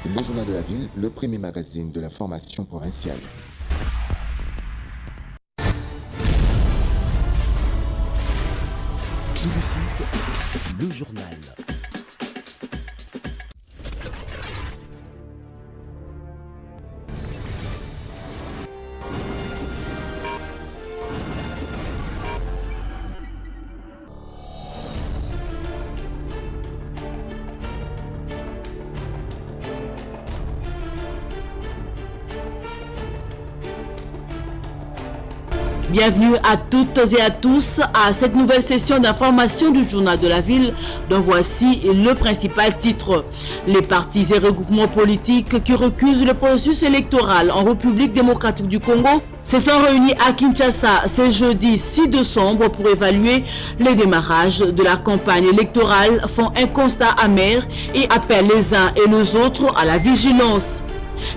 Le Journal de la Ville, le premier magazine de l'information provinciale. Tout de suite, le journal. Bienvenue à toutes et à tous à cette nouvelle session d'information du Journal de la Ville, dont voici le principal titre. Les partis et regroupements politiques qui recusent le processus électoral en République démocratique du Congo se sont réunis à Kinshasa ce jeudi 6 décembre pour évaluer les démarrages de la campagne électorale, font un constat amer et appellent les uns et les autres à la vigilance.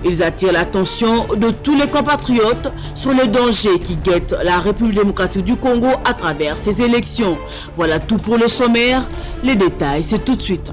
Ils attirent l'attention de tous les compatriotes sur le danger qui guette la République démocratique du Congo à travers ces élections. Voilà tout pour le sommaire. Les détails, c'est tout de suite.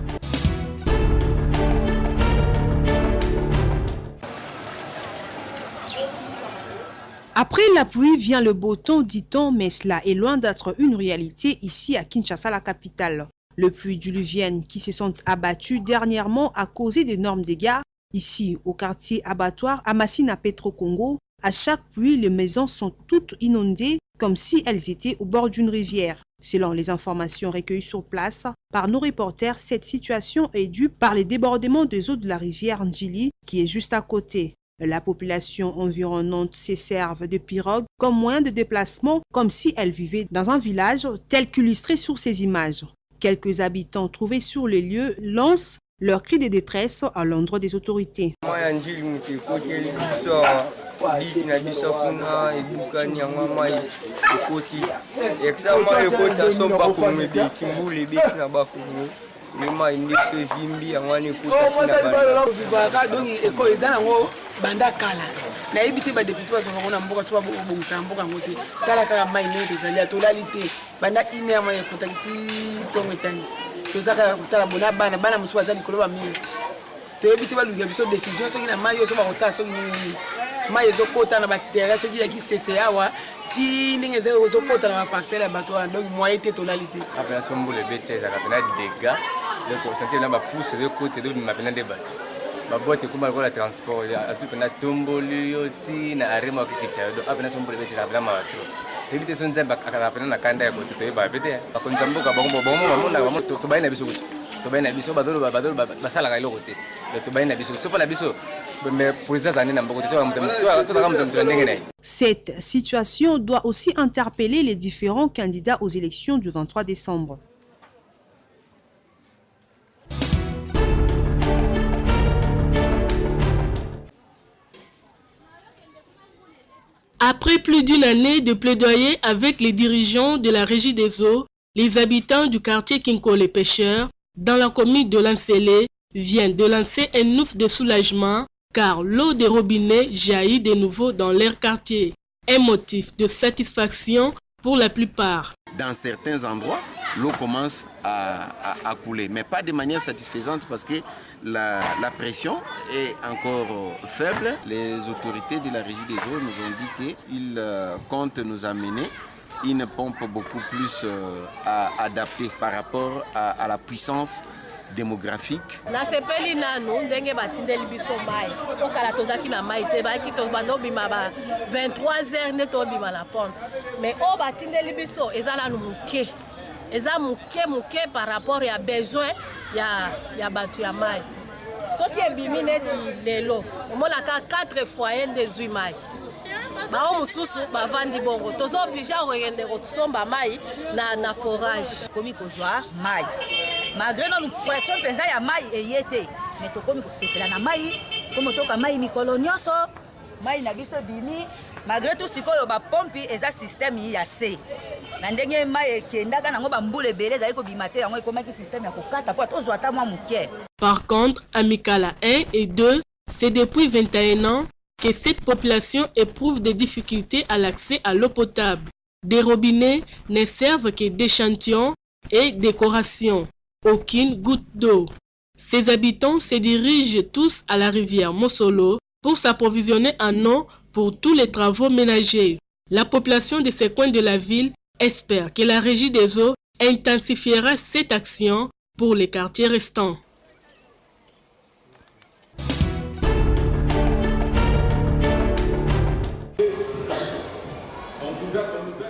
Après la pluie vient le beau temps, dit-on, mais cela est loin d'être une réalité ici à Kinshasa, la capitale. Le pluie diluvienne qui se sont abattus dernièrement a causé d'énormes dégâts. Ici, au quartier abattoir Amassina Petro Congo, à chaque pluie, les maisons sont toutes inondées comme si elles étaient au bord d'une rivière. Selon les informations recueillies sur place par nos reporters, cette situation est due par les débordements des eaux de la rivière Ndjili qui est juste à côté. La population environnante se serve de pirogues comme moyen de déplacement, comme si elle vivait dans un village tel qu'illustré sur ces images. Quelques habitants trouvés sur les lieux lancent leur cri de détresse à l'endroit des autorités. Cette situation doit aussi interpeller les différents candidats aux élections du 23 décembre. Après plus d'une année de plaidoyer avec les dirigeants de la Régie des eaux, les habitants du quartier Kinko les pêcheurs, dans la commune de Lansele, viennent de lancer un ouf de soulagement car l'eau des robinets jaillit de nouveau dans leur quartier. Un motif de satisfaction pour la plupart. Dans certains endroits, l'eau commence à couler, mais pas de manière satisfaisante parce que la pression est encore faible. Les autorités de la Régie des eaux nous ont dit qu'ils comptent nous amener une pompe beaucoup plus adaptée par rapport à la puissance démographique. Na sepeli nanu ndenge batindeli biso mai okala tozaki na mai te baki to bando bima ba 23h ne to bima la pompe mais o batindeli biso eza nanu muke eza muke par rapport ya besoin ya batu ya mai soki ebimi neti lelo omona ka 4 foyers de mai bao mususu bavandi bongo tozo obligé okende kotsomba mai na forage komi kozwa mai malgré nos pression penza ya mai eyete mais tokomi kosepela na mai komo toka mai mikolo nyonso mai na biso bimi malgré tout sikoyo ba pompi eza système ya C na ndenge mai ekendaka nango bambula ebele ezali kobima te yango ekomaki système ya kokata po tozwa ata mwa muke. Par contre, à Mikala 1 et 2, c'est depuis 21 ans que cette population éprouve des difficultés à l'accès à l'eau potable. Des robinets ne servent que d'échantillons et décorations. Aucune goutte d'eau. Ses habitants se dirigent tous à la rivière Mosolo pour s'approvisionner en eau pour tous les travaux ménagers. La population de ces coins de la ville espère que la Régie des eaux intensifiera cette action pour les quartiers restants.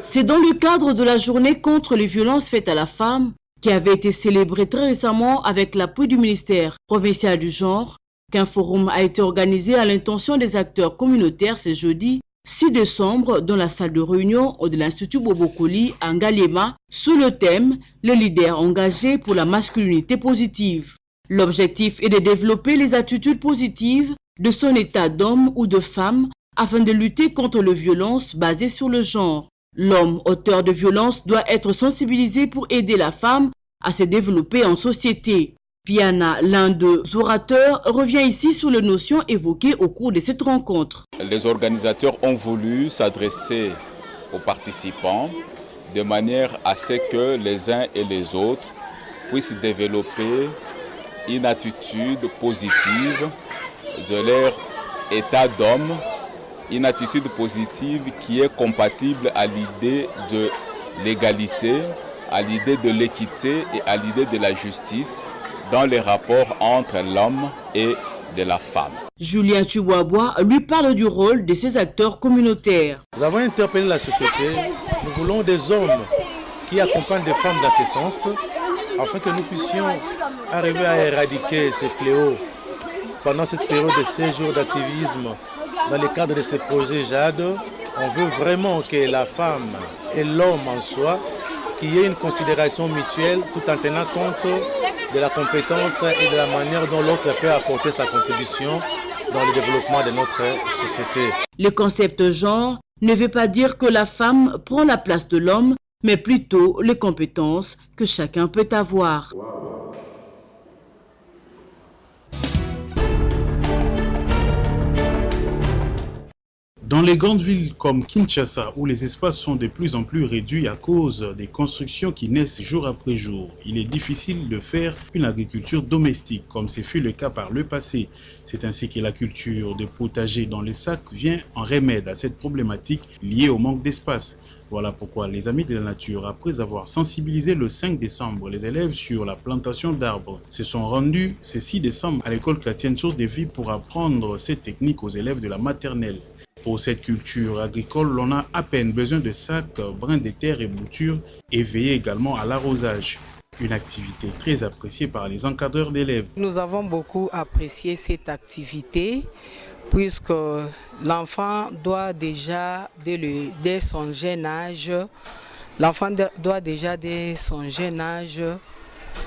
C'est dans le cadre de la journée contre les violences faites à la femme, qui avait été célébrée très récemment avec l'appui du ministère provincial du genre, qu'un forum a été organisé à l'intention des acteurs communautaires ce jeudi 6 décembre dans la salle de réunion de l'Institut Bobokoli à Ngaliema sous le thème « Le leader engagé pour la masculinité positive ». L'objectif est de développer les attitudes positives de son état d'homme ou de femme afin de lutter contre les violences basées sur le genre. L'homme auteur de violence doit être sensibilisé pour aider la femme à se développer en société. Piana, l'un des orateurs, revient ici sur les notions évoquées au cours de cette rencontre. Les organisateurs ont voulu s'adresser aux participants de manière à ce que les uns et les autres puissent développer une attitude positive de leur état d'homme, une attitude positive qui est compatible à l'idée de l'égalité, à l'idée de l'équité et à l'idée de la justice dans les rapports entre l'homme et de la femme. Julien Chihuahua lui parle du rôle de ces acteurs communautaires. Nous avons interpellé la société. Nous voulons des hommes qui accompagnent des femmes dans ce sens afin que nous puissions arriver à éradiquer ces fléaux pendant cette période de 16 jours d'activisme. Dans le cadre de ces projets JAD, on veut vraiment que la femme et l'homme en soi, qu'il y ait une considération mutuelle tout en tenant compte de la compétence et de la manière dont l'autre peut apporter sa contribution dans le développement de notre société. Le concept genre ne veut pas dire que la femme prend la place de l'homme, mais plutôt les compétences que chacun peut avoir. Dans les grandes villes comme Kinshasa, où les espaces sont de plus en plus réduits à cause des constructions qui naissent jour après jour, il est difficile de faire une agriculture domestique, comme ce fut le cas par le passé. C'est ainsi que la culture de potager dans les sacs vient en remède à cette problématique liée au manque d'espace. Voilà pourquoi les Amis de la Nature, après avoir sensibilisé le 5 décembre les élèves sur la plantation d'arbres, se sont rendus ce 6 décembre à l'école chrétienne Source de Vie pour apprendre cette technique aux élèves de la maternelle. Pour cette culture agricole, on a à peine besoin de sacs, brins de terre et boutures et veiller également à l'arrosage. Une activité très appréciée par les encadreurs d'élèves. Nous avons beaucoup apprécié cette activité puisque l'enfant doit déjà, dès son jeune âge,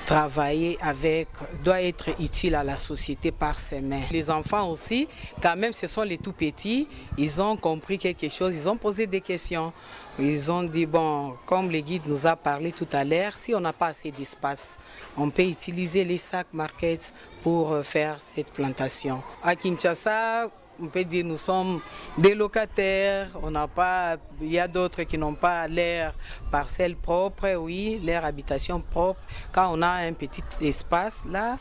travailler avec, doit être utile à la société par ses mains. Les enfants aussi, quand même ce sont les tout petits, ils ont compris quelque chose, ils ont posé des questions. Ils ont dit, bon, comme le guide nous a parlé tout à l'heure, si on n'a pas assez d'espace, on peut utiliser les sacs markets pour faire cette plantation. À Kinshasa, on peut dire nous sommes des locataires, il y a d'autres qui n'ont pas leur parcelle propre, oui, leur habitation propre. Quand on a un petit espace là,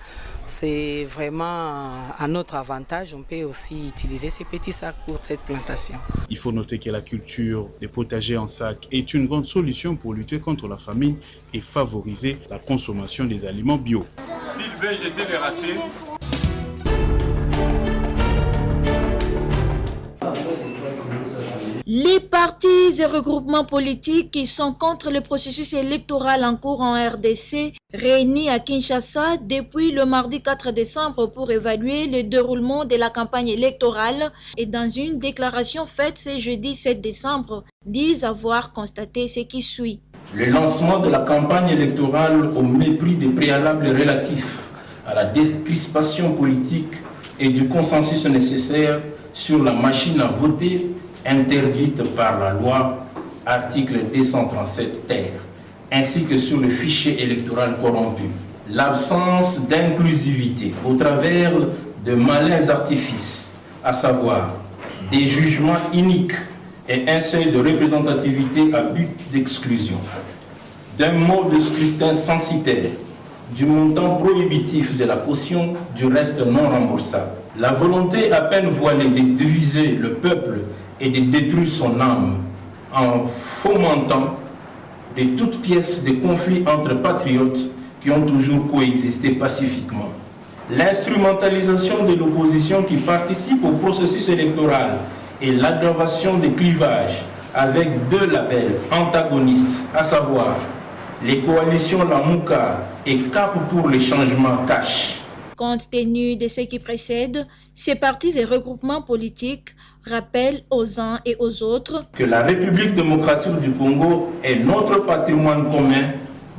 c'est vraiment à notre avantage. On peut aussi utiliser ces petits sacs pour cette plantation. Il faut noter que la culture des potagers en sac est une grande solution pour lutter contre la famine et favoriser la consommation des aliments bio. S'il veut jeter les racines, les partis et regroupements politiques qui sont contre le processus électoral en cours en RDC réunis à Kinshasa depuis le mardi 4 décembre pour évaluer le déroulement de la campagne électorale et dans une déclaration faite ce jeudi 7 décembre, disent avoir constaté ce qui suit. Le lancement de la campagne électorale au mépris des préalables relatifs à la décrispation politique et du consensus nécessaire sur la machine à voter interdite par la loi, article 237 ter, ainsi que sur le fichier électoral corrompu. L'absence d'inclusivité au travers de malins artifices, à savoir des jugements iniques et un seuil de représentativité à but d'exclusion, d'un mode de scrutin censitaire du montant prohibitif de la caution du reste non remboursable. La volonté à peine voilée de diviser le peuple et de détruire son âme en fomentant de toutes pièces de conflits entre patriotes qui ont toujours coexisté pacifiquement. L'instrumentalisation de l'opposition qui participe au processus électoral et l'aggravation des clivages avec deux labels antagonistes, à savoir les coalitions Lamouka et Cap pour le changement cash. Compte tenu de ce qui précède, ces partis et regroupements politiques rappellent aux uns et aux autres que la République démocratique du Congo est notre patrimoine commun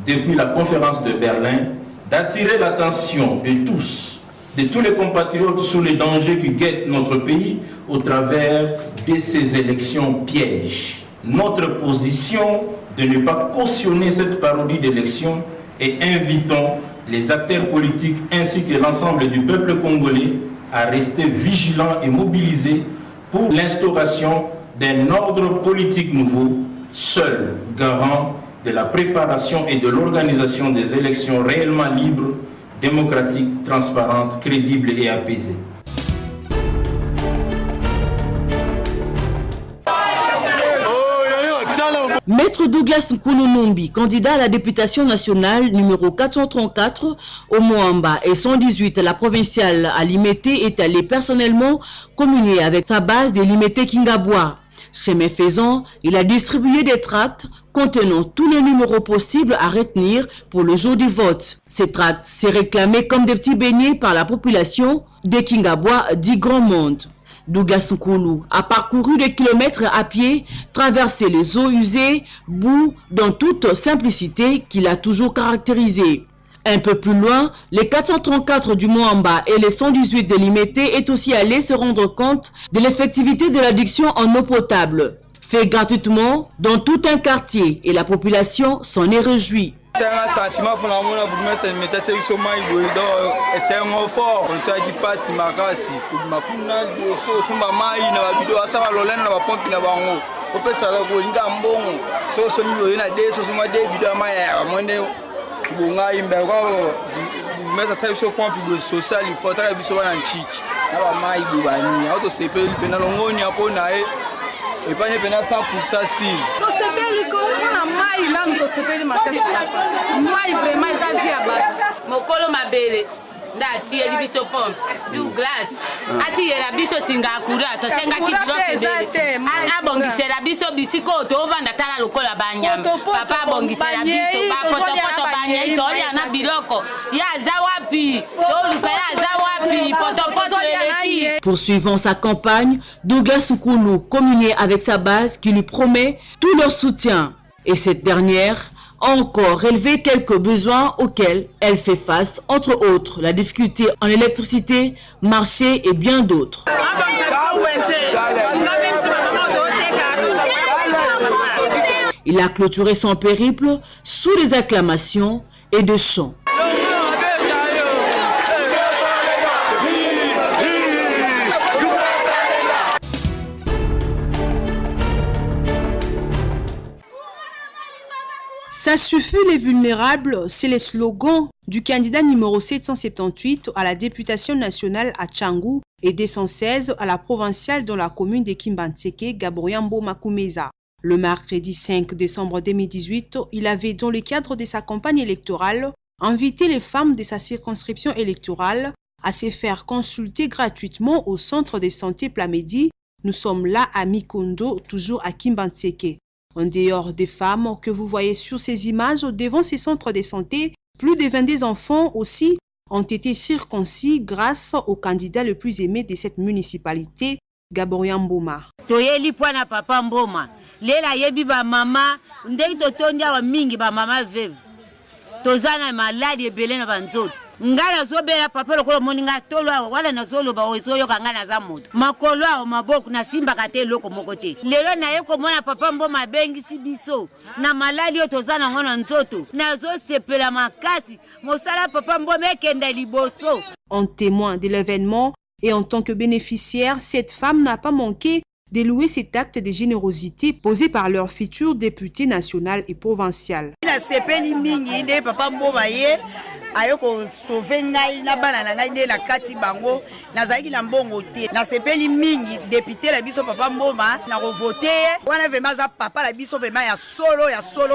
depuis la conférence de Berlin, d'attirer l'attention de tous les compatriotes sur les dangers qui guettent notre pays au travers de ces élections pièges. Notre position de ne pas cautionner cette parodie d'élection et invitons les acteurs politiques ainsi que l'ensemble du peuple congolais à rester vigilants et mobilisés pour l'instauration d'un ordre politique nouveau, seul garant de la préparation et de l'organisation des élections réellement libres, démocratiques, transparentes, crédibles et apaisées. Maître Douglas Nkulu-Numbi, candidat à la députation nationale numéro 434 au Moamba et 118 à la provinciale à Limete, est allé personnellement communier avec sa base des Limete Kingabwa. Chemin faisant, il a distribué des tracts contenant tous les numéros possibles à retenir pour le jour du vote. Ces tracts s'est réclamés comme des petits beignets par la population des Kingabwa dit Grand Monde. Douglas Nkulu a parcouru des kilomètres à pied, traversé les eaux usées, boue dans toute simplicité qui l'a toujours caractérisé. Un peu plus loin, les 434 du Moamba et les 118 de Limete est aussi allé se rendre compte de l'effectivité de l'adduction en eau potable, fait gratuitement dans tout un quartier, et la population s'en est réjouie. C'est un sentiment fondamental pour mettre une méthode sur moi et c'est un effort on sait qui passe ma casse ma kuna so ma mai na bido asa lolena na pompe na bango o pesa ko linga mbongo so mi na de so ma de bido mai amone bunga imbe ko mettre ça sur pompe social il faut tra biso na nchiki na ba mai bubani auto sepeli pena longoni apo na et pas ne pena 100% si to sepeli ko na mai na to sepeli makasi mai vraiment ça vient ba mokolo mabele ndati eli biso pompe Douglas ati yela biso singakura to senga kidroke abongisela biso bisiko to vanda tala lokola banyama papa abongisela biso ba poto banyama to ya na biloko ya zawapi to luka ya zawapi poto eleki. Poursuivant sa campagne, Douglas Nkulu communiait avec sa base qui lui promet tout leur soutien, et cette dernière a encore relevé quelques besoins auxquels elle fait face, entre autres la difficulté en électricité, marché et bien d'autres. Il a clôturé son périple sous les acclamations et de chants. Ça suffit les vulnérables, c'est le slogan du candidat numéro 778 à la députation nationale à Tchangou et 216 à la provinciale dans la commune de Kimbantseke, Gabriambo Makumeza. Le mercredi 5 décembre 2018, il avait, dans le cadre de sa campagne électorale, invité les femmes de sa circonscription électorale à se faire consulter gratuitement au centre de santé Plamedi. Nous sommes là à Mikondo, toujours à Kimbantseke. En dehors des femmes que vous voyez sur ces images devant ces centres de santé, plus de 22 enfants aussi ont été circoncis grâce au candidat le plus aimé de cette municipalité, Gabriel Mboma. Toyeli pwana papa Mboma, lela yebi ba mama, ndeki totondia wa mingi ba mama veve. Tozana maladi ebele na banzoto. Ngala zobela papa lokolo moninga tolwa wala na zolo ba ozoyo kangana za moto. Makolo ao maboku na simba kate loko mokote. Lelo na yeko mona papa Mboma bengi si biso. Na maladi tozana ngona nzoto. Na zo sepela makasi. Mosala papa Mboma ekenda liboso. En témoin de l'événement et en tant que bénéficiaire, cette femme n'a pas manqué de louer cet acte de générosité posé par leur futur député national et provincial. Na sepeli mingi inde papa Mboma ye ayo ko sauver ngai na bana na ngai na kati bango nazalaki na mbongo te na sepeli mingi député la biso papa Mboma na ko voter wana vraiment za papa la biso vraiment ya solo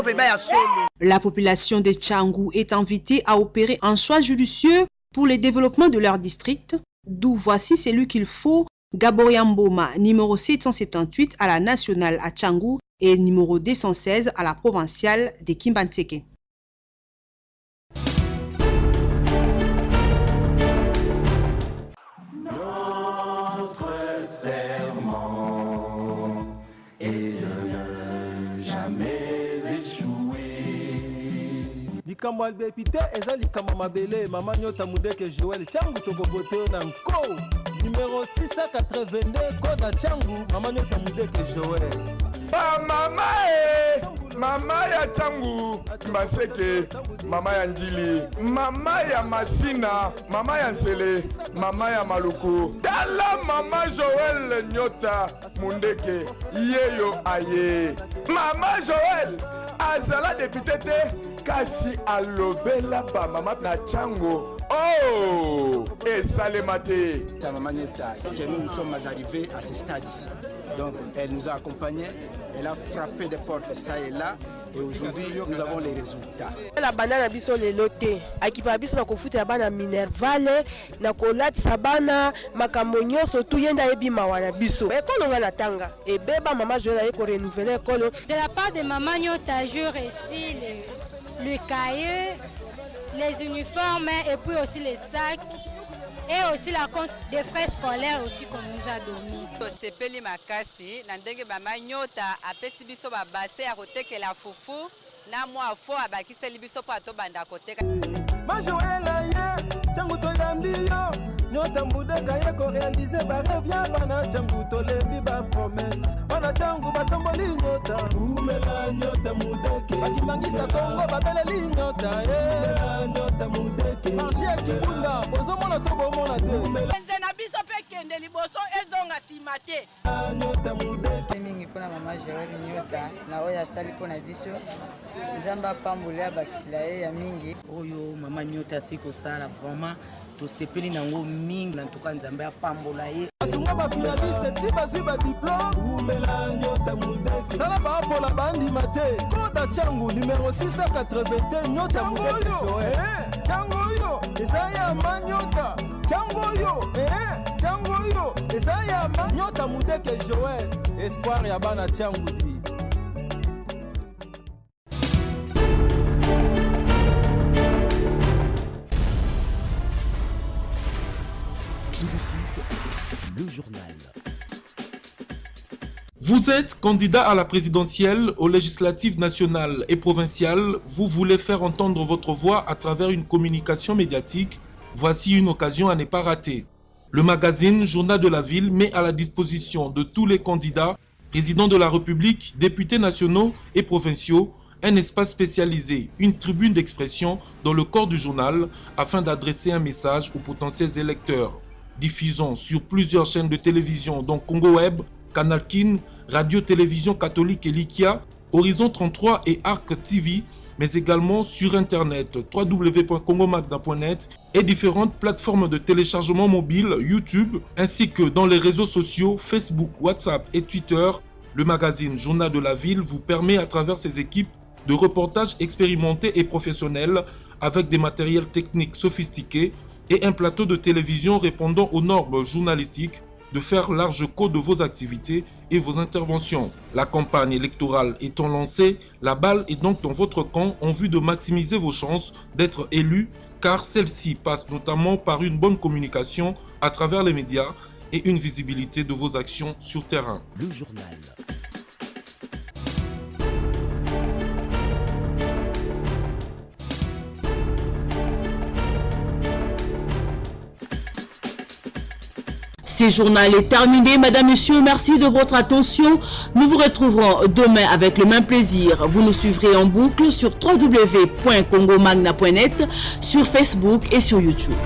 vraiment ya solo. La population de Tchangou est invitée à opérer un choix judicieux pour le développement de leur district, d'où voici celui qu'il faut. Gaboria Mboma, numéro 778 à la nationale à Tchangou et numéro 216 à la provinciale de Kimbanteke. Notre serment est de ne jamais échouer. Likambo albepite eza likambo mabele mama nyota mudeke Joël Tchangu toko voter na nko numéro 682 Koda Tchangu mama nyota mudeke Joël. Mama ya Tchangu Maseke, mama ya Njili, mama ya Masina, mama ya Nsele, mama ya Maluku, tala mama Joël Nyota Mundeke, yeyo aye. Mama Joël, azala député te, kasi alobela ba mama na Tchangu. Oh, et Salemate. Ta maman Nyota, que nous sommes arrivés à ce stade ici. Donc, elle nous a accompagnés, elle a frappé des portes ça et là, et aujourd'hui, nous avons les résultats. La banane biso le loté, akipa biso na kofuta ya bana Minervale, na kolati sabana, makamonyo surtout yenda ebi mawana biso. Ekolo nga tanga, et beba maman Joël ko renouveler ekolo. De la part de maman Nyota, je reçois le cahier, les uniformes et puis aussi les sacs. Et aussi la compte des frais scolaires aussi qu'on nous a donné. Tosepeli makasi na ndenge mama Nyota apesi biso ba bassin ya kotekela fufu na mwa fo abakiseli biso pa to banda koteka. Ma Joël aye Tchangu to yambiyo Nyota mudeka ye ko réaliser ba rêve ya bana Tchangu to lembi ba promesse bana Tchangu batomboli Nyota umela Nyota mudeke bakimangisa Kongo babeleli Nyota Nyota mudeke marché kibunda bozo mona to bomona te nze na biso pe kende liboso ezonga simate Nyota mudeke mingi pona mama Joël Nyota na oya sali pona biso nzamba pambula bakisila ya mingi oyo mama Nyota siko sala vraiment tosepeli nango mingi na tuka nzambe apambola ye asunga ba finaliste ti bazwi ba diplôme umela Nyota mudeke tala ba pola bandi mate Koda Tchangu numéro 680 Nyota mudeke Joël Tchangu yo ezaya manyota Tchangu yo Tchangu yo ezaya Nyota mudeke Joël espoir ya bana Tchangu di. Le journal. Vous êtes candidat à la présidentielle, aux législatives nationales et provinciales. Vous voulez faire entendre votre voix à travers une communication médiatique. Voici une occasion à ne pas rater. Le magazine Journal de la Ville met à la disposition de tous les candidats, présidents de la République, députés nationaux et provinciaux, un espace spécialisé, une tribune d'expression dans le corps du journal afin d'adresser un message aux potentiels électeurs. Diffusons sur plusieurs chaînes de télévision dont Congo Web, Canal Kin, Radio-Télévision Catholique et Likia, Horizon 33 et Arc TV, mais également sur Internet www.congomagna.net et différentes plateformes de téléchargement mobile YouTube, ainsi que dans les réseaux sociaux Facebook, WhatsApp et Twitter. Le magazine Journal de la Ville vous permet à travers ses équipes de reportages expérimentés et professionnels avec des matériels techniques sophistiqués et un plateau de télévision répondant aux normes journalistiques de faire large cours de vos activités et vos interventions. La campagne électorale étant lancée, la balle est donc dans votre camp en vue de maximiser vos chances d'être élu, car celle-ci passe notamment par une bonne communication à travers les médias et une visibilité de vos actions sur terrain. Le journal. Ce journal est terminé. Madame, Monsieur, merci de votre attention. Nous vous retrouverons demain avec le même plaisir. Vous nous suivrez en boucle sur www.congomagna.net, sur Facebook et sur YouTube.